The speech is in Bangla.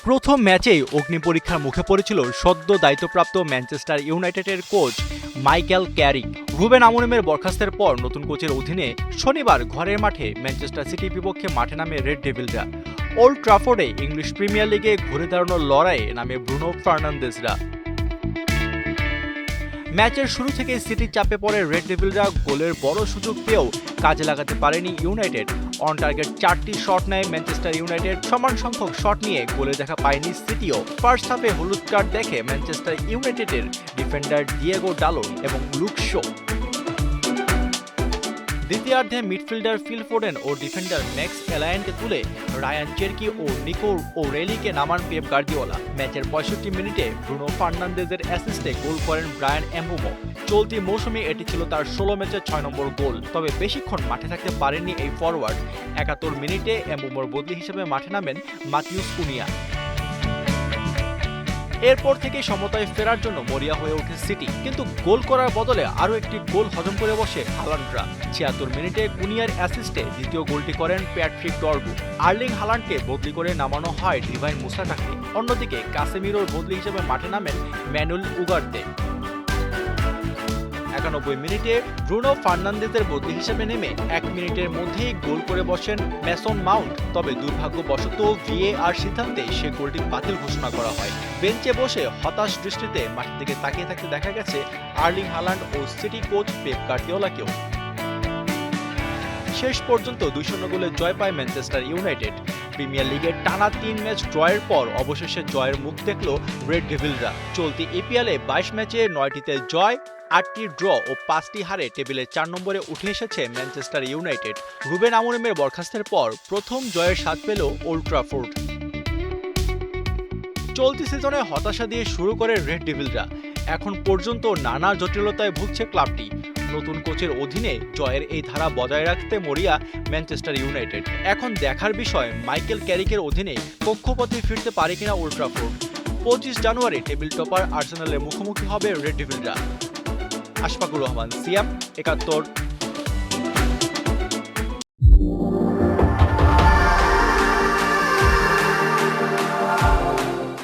প্রথম ম্যাচেই অগ্নি পরীক্ষার মুখে পড়েছিল সদ্য দায়িত্বপ্রাপ্ত ম্যানচেস্টার ইউনাইটেডের কোচ মাইকেল ক্যারিক। রুবেন আমোরিমের বরখাস্তের পর নতুন কোচের অধীনে শনিবার ঘরের মাঠে ম্যানচেস্টার সিটির বিপক্ষে মাঠে নামে রেড ডেভিলরা। ওল্ড ট্রাফোর্ডে ইংলিশ প্রিমিয়ার লিগে ঘুরে দাঁড়ানোর লড়াইয়ে নামে ব্রুনো ফার্নান্দেজরা। ম্যাচের শুরু থেকে সিটির চাপে পড়ে রেড ডেভিলরা গোলের বড় সুযোগ পেয়েও কাজে লাগাতে পারেনি ইউনাইটেড। অন টার্গেট 4টি শট নেয় ম্যানচেস্টার ইউনাইটেড, সমান সংখ্যক শট নিয়ে গোলের দেখা পায়নি সিটিও। ফার্স্ট হাফে হলুদ কার্ড দেখে ম্যানচেস্টার ইউনাইটেডের ডিফেন্ডার ডিয়েগো ডালো এবং লুক শো। দ্বিতীয়ার্ধে মিডফিল্ডার ফিল ফোডেন ও ডিফেন্ডার ম্যাক্স এলায়েনকে তুলে রায়ান চেরকি ও নিকো ওরেলিকে নামান পেপ গার্দিওলা। ম্যাচের 65 মিনিটে ব্রুনো ফার্নান্দেজের অ্যাসিস্টে গোল করেন ব্রায়ান এম্বুমো। চলতি মৌসুমে এটি ছিল তার 16 ম্যাচের 6 নম্বর গোল। তবে বেশিক্ষণ মাঠে থাকতে পারেননি এই ফরওয়ার্ড। 71 মিনিটে এম্বুমোর বদলি হিসেবে মাঠে নামেন মাতিউস কুনিয়া। এরপর থেকে সমতায় ফেরার জন্য মরিয়া হয়ে ওঠে সিটি, কিন্তু গোল করার বদলে আরও একটি গোল হজম করে বসে হালান্ডরা। 76 মিনিটে কুনিয়ার অ্যাসিস্টে দ্বিতীয় গোলটি করেন প্যাট্রিক ডরগু। আর্লিং হালান্ডকে বদলি করে নামানো হয় ডিভাইন মুসাটাকে। অন্যদিকে কাসেমিরোর বদলি হিসেবে মাঠে নামেন ম্যানুয়েল উগার্তে। 91 মিনিটে ব্রুনো ফার্নান্দেজের বদলি হিসেবে নেমে 1 মিনিটের মধ্যেই গোল করে বসেন মেসন মাউন্ট। তবে দুর্ভাগ্যবশত ভিএআর সিদ্ধান্তে সে গোলটি বাতিল ঘোষণা করা হয়। বেঞ্চে বসে হতাশ দৃষ্টিতে মাঠের দিকে তাকিয়ে থাকতে দেখা গেছে আর্লিং হালান্ড ও সিটি কোচ পেপ গার্দিওলাকেও। শেষ পর্যন্ত 2-0 গোলে জয় পায় ম্যানচেস্টার ইউনাইটেড। প্রিমিয়ার লিগের টানা 3 ম্যাচ ড্রয়ের পর অবশেষে জয়ের মুখ দেখল রেড ডেভিলরা। চলতি এপিএলে 22 ম্যাচে 9টিতে জয়, 8টি ড্র ও 5টি হারে টেবিলে 4 নম্বরে উঠে এসেছে ম্যানচেস্টার ইউনাইটেড। রুবেন আমোরিমের বরখাস্তের পর প্রথম জয়ের স্বাদ পেল ওল্ড ট্রাফোর্ড। চলতি সিজনে হতাশা দিয়ে শুরু করে রেড ডেভিলরা। এখন পর্যন্ত নানা জটিলতায় ভুগছে ক্লাবটি। নতুন কোচের অধীনে জয়ের এই ধারা বজায় রাখতে মরিয়া ম্যানচেস্টার ইউনাইটেড। এখন দেখার বিষয় মাইকেল ক্যারিকের অধীনে কক্ষপথে ফিরতে পারে কিনা ওল্ড ট্রাফোর্ড। 25 জানুয়ারি টেবিল টপার আর্সেনালের মুখোমুখি হবে রেড ডেভিলরা। আশফাকুর রহমান, সিয়াম, 71।